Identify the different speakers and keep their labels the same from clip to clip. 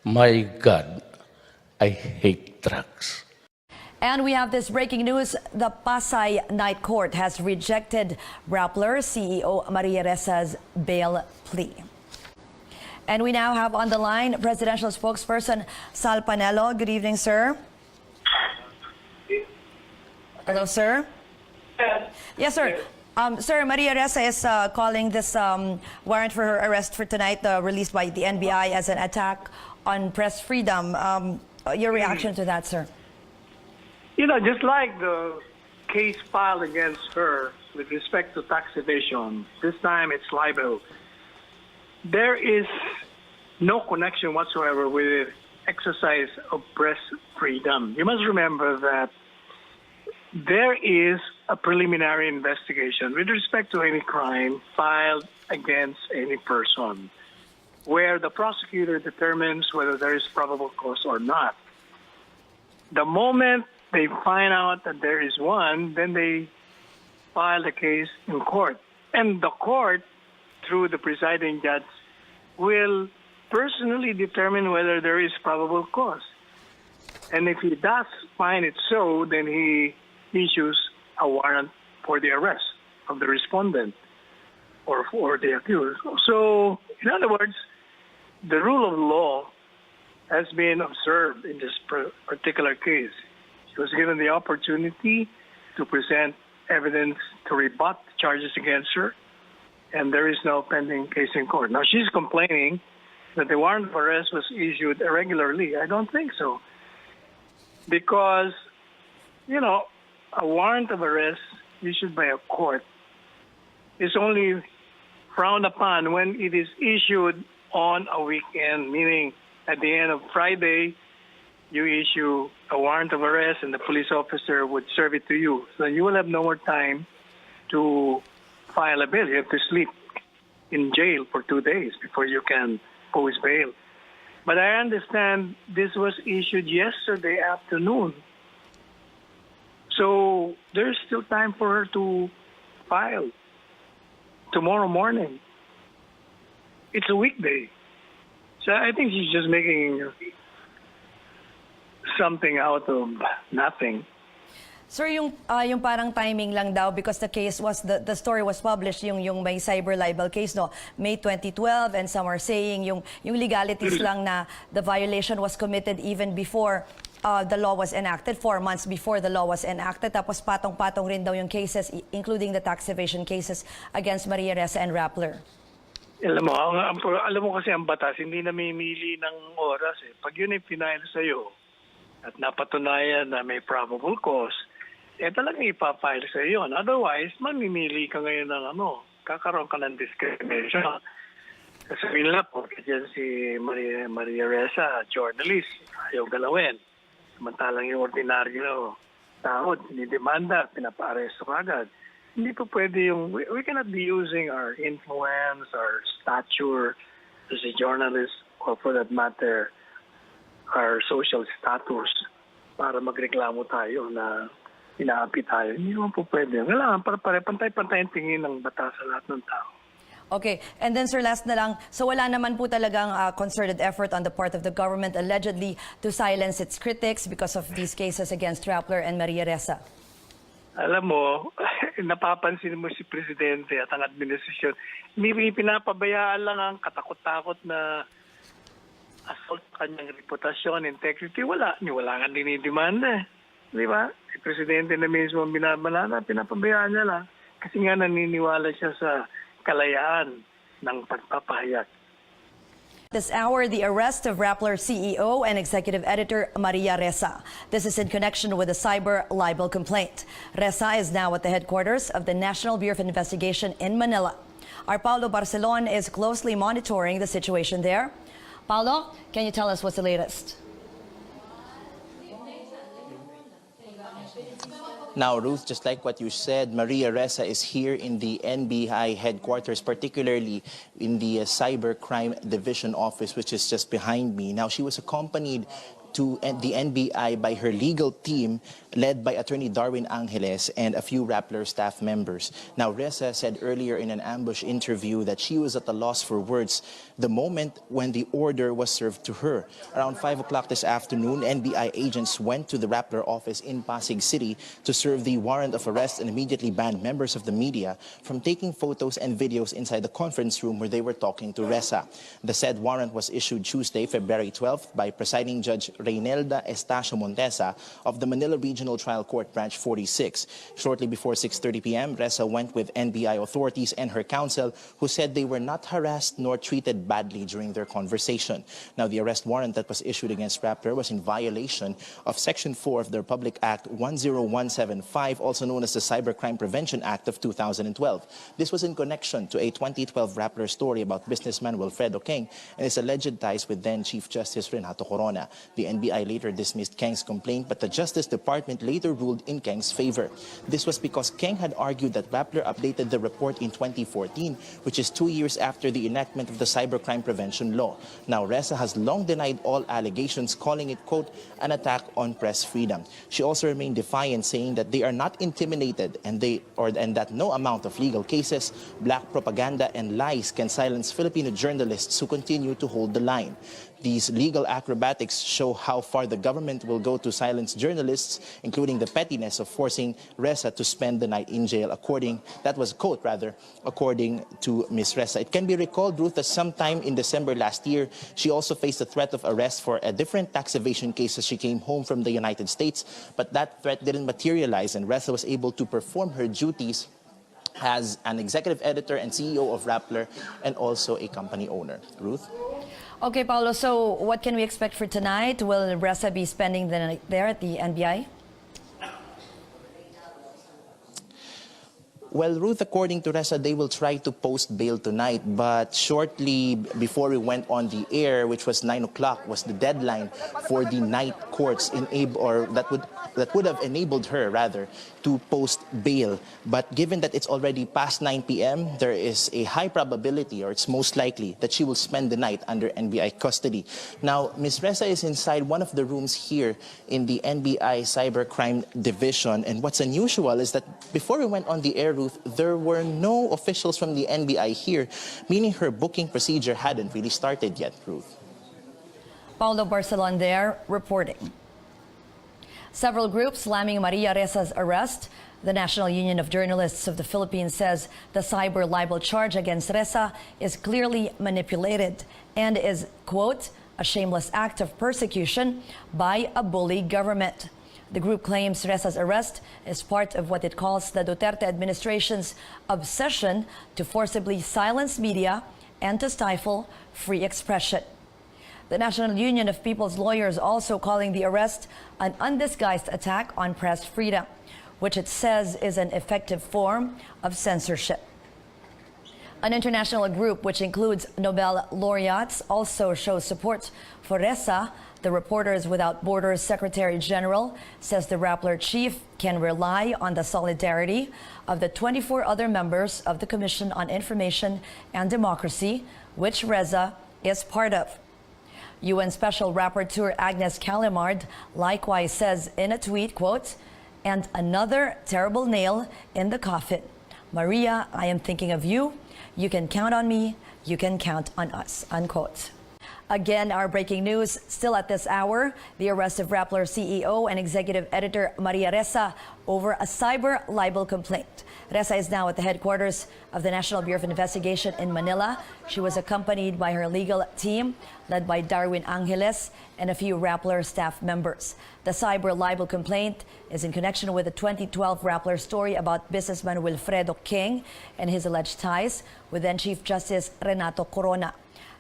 Speaker 1: My God, I hate drugs.
Speaker 2: And we have this breaking news. The Pasay Night Court has rejected RAPPLER CEO Maria Ressa's bail plea. And we now have on the line presidential spokesperson Sal Panelo. Good evening, sir. Hello, sir. Yes, sir. Sir, Maria Ressa is calling this warrant for her arrest for tonight, released by the NBI, as an attack on press freedom. Your reaction to that, sir?
Speaker 3: You know, just like the case filed against her with respect to tax evasion, this time it's libel. There is no connection whatsoever with exercise of press freedom. You must remember that there is a preliminary investigation with respect to any crime filed against any person, where the prosecutor determines whether there is probable cause or not. The moment they find out that there is one, then they file the case in court. And the court, through the presiding judge, will personally determine whether there is probable cause. And if he does find it so, then he issues a warrant for the arrest of the respondent or for the accused. So, in other words, the rule of law has been observed in this particular case. She was given the opportunity to present evidence to rebut charges against her, and there is no pending case in court. Now, she's complaining that the warrant of arrest was issued irregularly. I don't think so. Because, you know, a warrant of arrest issued by a court is only frowned upon when it is issued on a weekend, meaning at the end of Friday, you issue a warrant of arrest and the police officer would serve it to you. So you will have no more time to file a bail. You have to sleep in jail for 2 days before you can post bail. But I understand this was issued yesterday afternoon. So there's still time for her to file tomorrow morning. It's a weekday. So I think she's just making something out of nothing.
Speaker 2: Sir, yung parang timing lang daw, because the case was, the story was published, yung may cyber libel case, no, May 2012, and some are saying yung legalities lang na the violation was committed even before the law was enacted, 4 months before the law was enacted. Tapos patong-patong rin daw yung cases, including the tax evasion cases against Maria Ressa and RAPPLER.
Speaker 3: Alam mo kasi ang batas, hindi namimili ng oras. Pag yun ay final sa'yo at napatunayan na may probable cause, talagang ipafile sa iyo. Otherwise, mamimili ka ngayon ng kakaroon ka ng discrimination. Sabihin lang po, kasi si Maria Ressa, journalist, ayaw galawin. Samantalang yung ordinaryo tao, dinidemanda, pinapa-aresto agad. Hindi po pwede yung, we cannot be using our influence, our stature as a journalist, or for that matter, our social status para magreklamo tayo na inaapi tayo. Hindi naman po pwede. Kailangan para pantay-pantay ang tingin ng batas sa lahat ng tao.
Speaker 2: Okay. And then, sir, last na lang. So wala naman po talagang concerted effort on the part of the government allegedly to silence its critics because of these cases against RAPPLER and Maria Ressa?
Speaker 3: Alam mo, napapansin mo si Presidente at ang administrasyon, hindi pinapabayaan lang ang katakot-takot na assault kanyang reputasyon, integrity. Wala nga dinidemanda. Di ba? Si Presidente na mismo ang binabalana, pinapabayaan niya lang. Kasi nga naniniwala siya sa kalayaan ng pagpapahayag.
Speaker 2: This hour, the arrest of RAPPLER CEO and Executive Editor Maria Ressa. This is in connection with a cyber libel complaint. Ressa is now at the headquarters of the National Bureau of Investigation in Manila. Our Paulo Barcelon is closely monitoring the situation there. Paulo, can you tell us what's the latest?
Speaker 4: Now, Ruth, just like what you said, Maria Ressa is here in the NBI headquarters, particularly in the Cybercrime Division office, which is just behind me. Now, she was accompanied to the NBI by her legal team led by Attorney Darwin Angeles and a few Rappler staff members. Now, RESSA said earlier in an ambush interview that she was at a loss for words the moment when the order was served to her. Around 5 o'clock this afternoon, NBI agents went to the Rappler office in Pasay City to serve the warrant of arrest and immediately banned members of the media from taking photos and videos inside the conference room where they were talking to RESSA. The said warrant was issued Tuesday, February 12th by Presiding Judge Reynelda Estacio Montesa of the Manila Regional Trial Court Branch 46. Shortly before 6:30 p.m., RESSA went with NBI authorities and her counsel, who said they were not harassed nor treated badly during their conversation. Now, the arrest warrant that was issued against Rappler was in violation of Section 4 of the Republic Act 10175, also known as the Cybercrime Prevention Act of 2012. This was in connection to a 2012 Rappler story about businessman Wilfredo Keng and his alleged ties with then Chief Justice Renato Corona. The NBI later dismissed Keng's complaint, but the Justice Department later ruled in Keng's favor. This was because Keng had argued that Rappler updated the report in 2014, which is 2 years after the enactment of the Cybercrime Prevention Law. Now, RESSA has long denied all allegations, calling it, quote, an attack on press freedom. She also remained defiant, saying that they are not intimidated and that no amount of legal cases, black propaganda, and lies can silence Filipino journalists who continue to hold the line. These legal acrobatics show how far the government will go to silence journalists, including the pettiness of forcing RESSA to spend the night in jail, according to Ms. RESSA. It can be recalled, Ruth, that sometime in December last year, she also faced a threat of arrest for a different tax evasion case as she came home from the United States, but that threat didn't materialize, and RESSA was able to perform her duties as an executive editor and CEO of Rappler and also a company owner. Ruth?
Speaker 2: Okay, Paolo, so what can we expect for tonight? Will RESSA be spending the night there at the NBI?
Speaker 4: Well, Ruth, according to RESSA, they will try to post bail tonight, but shortly before we went on the air, which was 9 o'clock, was the deadline for the night courts that would have enabled her, rather, to post bail. But given that it's already past 9 p.m., there is a high probability, or it's most likely, that she will spend the night under NBI custody. Now, Ms. RESSA is inside one of the rooms here in the NBI Cybercrime Division, and what's unusual is that before we went on the air, Ruth, there were no officials from the NBI here, meaning her booking procedure hadn't really started yet, Ruth.
Speaker 2: Paulo Barcelon there reporting. Several groups slamming Maria Ressa's arrest. The National Union of Journalists of the Philippines says the cyber libel charge against Ressa is clearly manipulated and is, quote, a shameless act of persecution by a bully government. The group claims Ressa's arrest is part of what it calls the Duterte administration's obsession to forcibly silence media and to stifle free expression. The National Union of People's Lawyers also calling the arrest an undisguised attack on press freedom, which it says is an effective form of censorship. An international group which includes Nobel laureates also shows support for Ressa. The Reporters Without Borders Secretary General says the Rappler chief can rely on the solidarity of the 24 other members of the Commission on Information and Democracy, which Ressa is part of. UN Special Rapporteur Agnes Callamard likewise says in a tweet, quote, and another terrible nail in the coffin. Maria, I am thinking of you. You can count on me. You can count on us, unquote. Again, our breaking news still at this hour, the arrest of Rappler CEO and executive editor Maria Ressa over a cyber libel complaint. Ressa is now at the headquarters of the National Bureau of Investigation in Manila. She was accompanied by her legal team, led by Darwin Angeles and a few Rappler staff members. The cyber libel complaint is in connection with the 2012 Rappler story about businessman Wilfredo Keng and his alleged ties with then Chief Justice Renato Corona.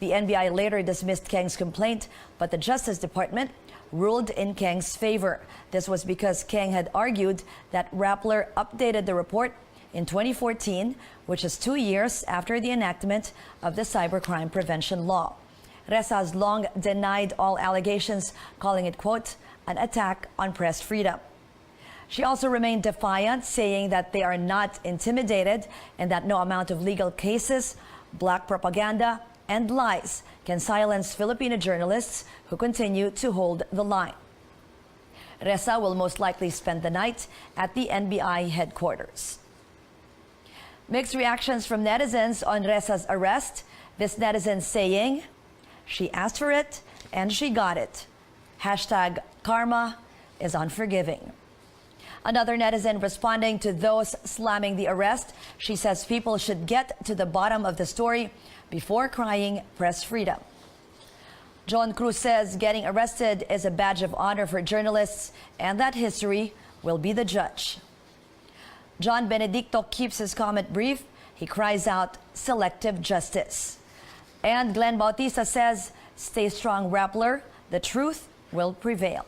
Speaker 2: The NBI later dismissed Keng's complaint, but the Justice Department ruled in Keng's favor. This was because Keng had argued that Rappler updated the report in 2014, which is 2 years after the enactment of the Cybercrime Prevention Law. Ressa has long denied all allegations, calling it, quote, an attack on press freedom. She also remained defiant, saying that they are not intimidated and that no amount of legal cases, black propaganda, and lies can silence Filipino journalists who continue to hold the line. RESSA will most likely spend the night at the NBI headquarters. Mixed reactions from netizens on RESSA's arrest. This netizen saying, "She asked for it and she got it. Hashtag karma is unforgiving." Another netizen responding to those slamming the arrest. She says people should get to the bottom of the story before crying press freedom. John Cruz says getting arrested is a badge of honor for journalists and that history will be the judge. John Benedicto keeps his comment brief. He cries out selective justice. And Glenn Bautista says, "Stay strong, Rappler. The truth will prevail."